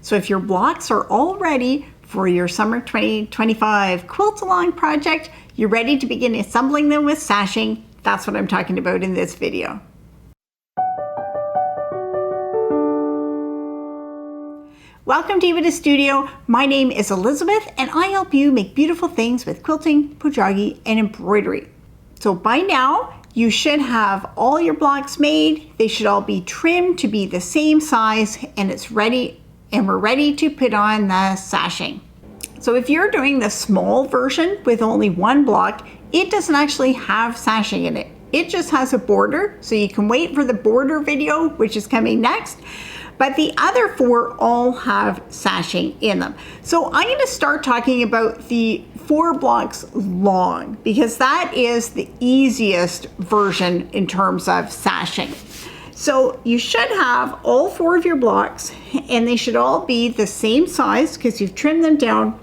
So if your blocks are all ready for your summer 2025 quilt along project, you're ready to begin assembling them with sashing. That's what I'm talking about in this video. Welcome to Epida Studio. My name is Elizabeth and I help you make beautiful things with quilting, pojagi, and embroidery. So by now, you should have all your blocks made. They should all be trimmed to be the same size, and it's ready, and we're ready to put on the sashing. So if you're doing the small version with only one block, it doesn't actually have sashing in it. It just has a border, so you can wait for the border video, which is coming next. But the other four all have sashing in them. So I'm going to start talking about the 4 blocks long, because that is the easiest version in terms of sashing. So you should have all 4 of your blocks, and they should all be the same size because you've trimmed them down.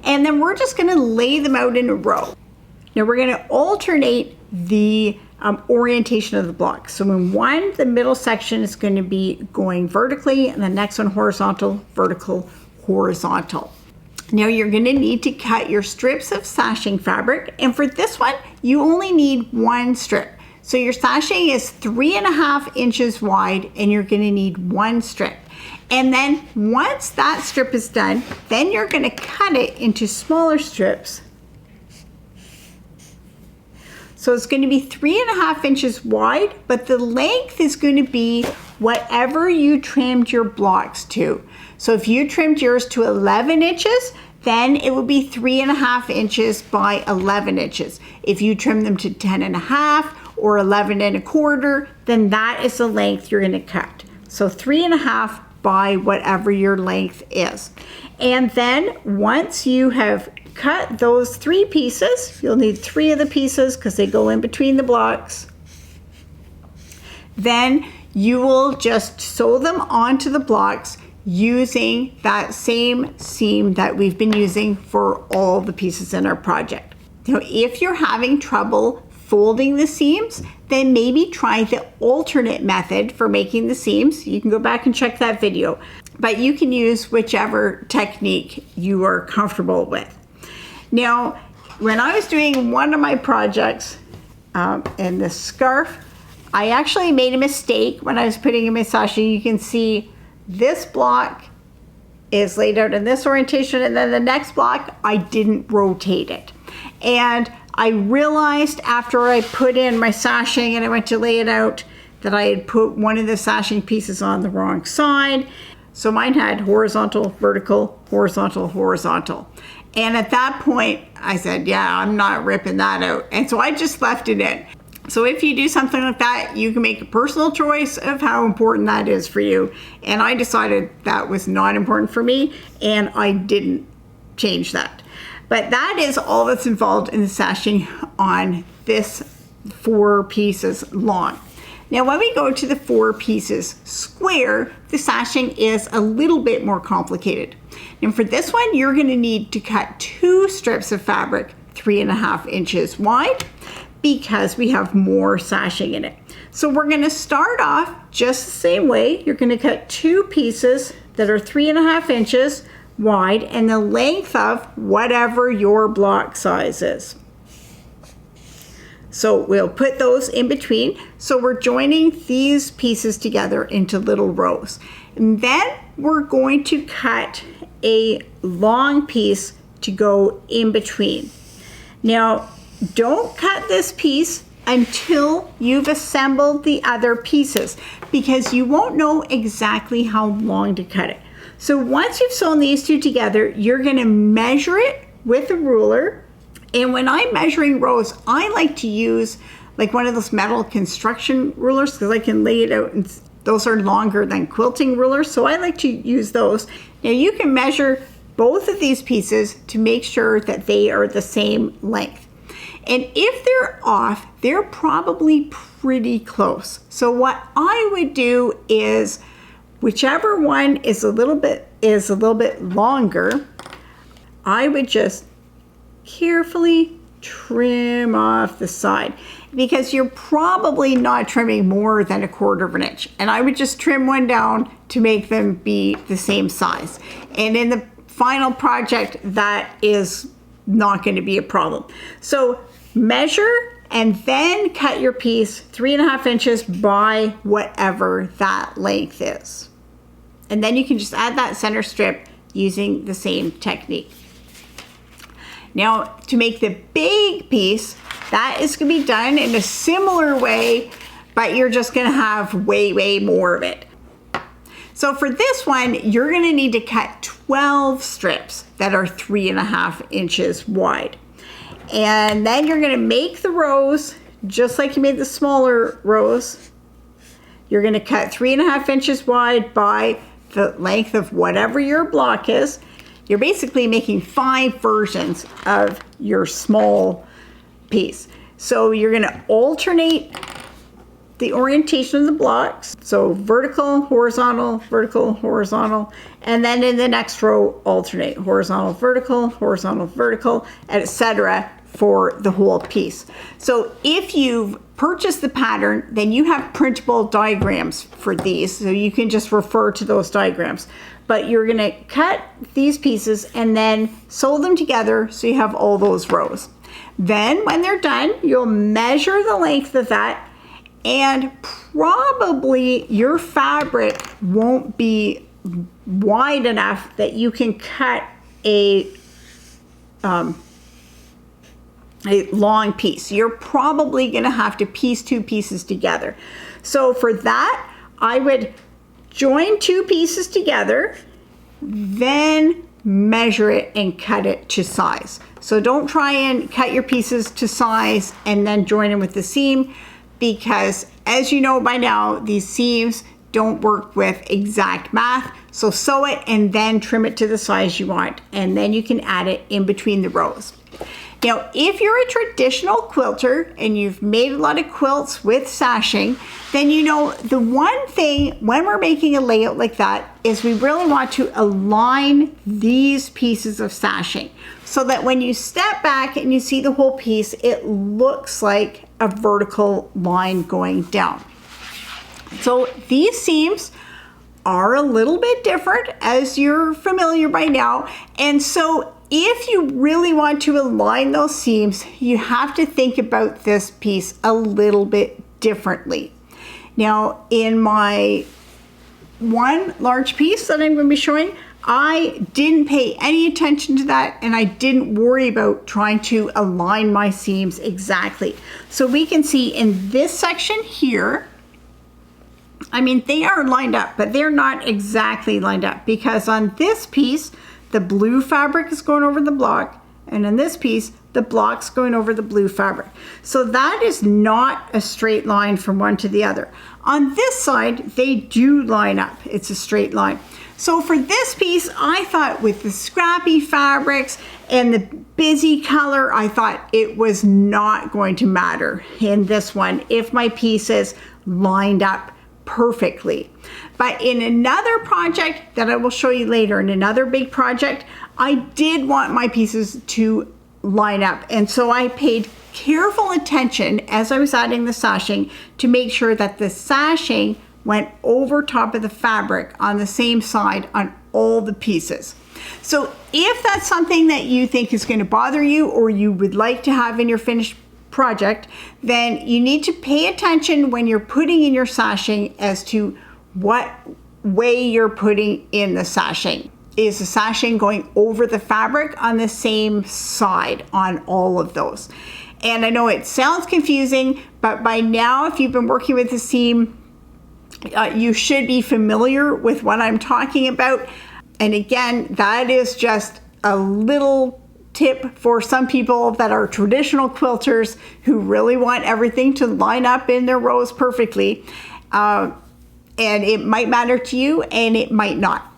And then we're just going to lay them out in a row. Now we're going to alternate the orientation of the block. So in one, the middle section is going to be going vertically, and the next one horizontal, vertical, horizontal. Now you're going to need to cut your strips of sashing fabric, and for this one, you only need 1 strip. So your sashing is 3.5 inches wide, and you're going to need 1 strip. And then once that strip is done, then you're going to cut it into smaller strips. So it's going to be 3.5 inches wide, but the length is going to be whatever you trimmed your blocks to. So if you trimmed yours to 11 inches, then it would be 3.5 inches by 11 inches. If you trim them to 10.5 or 11.25, then that is the length you're going to cut. So 3.5 by whatever your length is. And then once you have cut those 3 pieces, you'll need 3 of the pieces because they go in between the blocks. Then you will just sew them onto the blocks using that same seam that we've been using for all the pieces in our project. Now, if you're having trouble folding the seams, then maybe try the alternate method for making the seams. You can go back and check that video, but you can use whichever technique you are comfortable with. Now, when I was doing one of my projects in this scarf, I actually made a mistake when I was putting in my sashing. You can see this block is laid out in this orientation, and then the next block, I didn't rotate it. And I realized after I put in my sashing and I went to lay it out that I had put one of the sashing pieces on the wrong side. So mine had horizontal, vertical, horizontal, horizontal. And at that point, I said, yeah, I'm not ripping that out. And so I just left it in. So if you do something like that, you can make a personal choice of how important that is for you. And I decided that was not important for me, and I didn't change that. But that is all that's involved in the sashing on this 4 pieces long. Now when we go to the 4 pieces square, the sashing is a little bit more complicated. And for this one, you're going to need to cut 2 strips of fabric 3.5 inches wide because we have more sashing in it. So we're going to start off just the same way. You're going to cut 2 pieces that are 3.5 inches wide and the length of whatever your block size is. So we'll put those in between. So we're joining these pieces together into little rows. And then we're going to cut a long piece to go in between. Now, don't cut this piece until you've assembled the other pieces, because you won't know exactly how long to cut it. So once you've sewn these 2 together, you're going to measure it with a ruler. And when I'm measuring rows, I like to use like one of those metal construction rulers because I can lay it out, and those are longer than quilting rulers, so I like to use those. Now you can measure both of these pieces to make sure that they are the same length. And if they're off, they're probably pretty close. So what I would do is whichever one is a little bit longer, I would just carefully trim off the side. because you're probably not trimming more than 1/4 of an inch. And I would just trim one down to make them be the same size. And in the final project, that is not going to be a problem. So measure and then cut your piece 3.5 inches by whatever that length is. And then you can just add that center strip using the same technique. Now, to make the big piece, that is going to be done in a similar way, but you're just going to have way more of it. So for this one, you're going to need to cut 12 strips that are 3.5 inches wide. And then you're going to make the rows just like you made the smaller rows. You're going to cut 3.5 inches wide by the length of whatever your block is. You're basically making 5 versions of your small piece. So you're going to alternate the orientation of the blocks. So vertical, horizontal, and then in the next row, alternate horizontal, vertical, etc. for the whole piece. So if you've purchased the pattern, then you have printable diagrams for these, so you can just refer to those diagrams. But you're gonna cut these pieces and then sew them together so you have all those rows. Then when they're done, you'll measure the length of that, and probably your fabric won't be wide enough that you can cut a long piece. You're probably going to have to piece 2 pieces together. So for that, I would join 2 pieces together, then measure it and cut it to size. So don't try and cut your pieces to size and then join them with the seam, because as you know by now, these seams don't work with exact math. So sew it and then trim it to the size you want, and then you can add it in between the rows. Now, if you're a traditional quilter and you've made a lot of quilts with sashing, then you know the one thing when we're making a layout like that is we really want to align these pieces of sashing so that when you step back and you see the whole piece, it looks like a vertical line going down. So these seams are a little bit different, as you're familiar by now, and so if you really want to align those seams, you have to think about this piece a little bit differently. Now, in my one large piece that I'm going to be showing, I didn't pay any attention to that, and I didn't worry about trying to align my seams exactly. So we can see in this section here, I mean, they are lined up, but they're not exactly lined up, because on this piece, the blue fabric is going over the block, and in this piece, the block's going over the blue fabric. So that is not a straight line from one to the other. On this side, they do line up. It's a straight line. So for this piece, I thought with the scrappy fabrics and the busy color, I thought it was not going to matter in this one if my pieces lined up perfectly. But in another project that I will show you later, in another big project, I did want my pieces to line up. And so I paid careful attention as I was adding the sashing to make sure that the sashing went over top of the fabric on the same side on all the pieces. So if that's something that you think is going to bother you or you would like to have in your finished project, then you need to pay attention when you're putting in your sashing as to what way you're putting in the sashing. Is the sashing going over the fabric on the same side on all of those? And I know it sounds confusing, but by now, if you've been working with the seam, you should be familiar with what I'm talking about. And again, that is just a little tip for some people that are traditional quilters who really want everything to line up in their rows perfectly. And it might matter to you and it might not.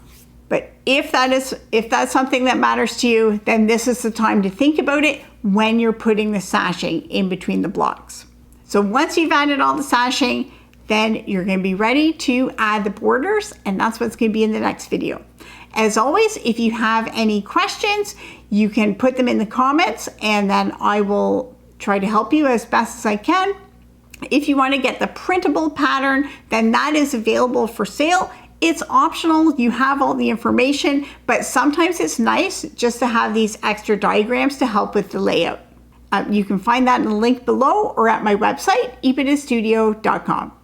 But if that's something that matters to you, then this is the time to think about it when you're putting the sashing in between the blocks. So once you've added all the sashing, then you're going to be ready to add the borders, and that's what's going to be in the next video. As always, if you have any questions, you can put them in the comments, and then I will try to help you as best as I can. If you want to get the printable pattern, then that is available for sale. It's optional, you have all the information, but sometimes it's nice just to have these extra diagrams to help with the layout. You can find that in the link below or at my website, epidastudio.com.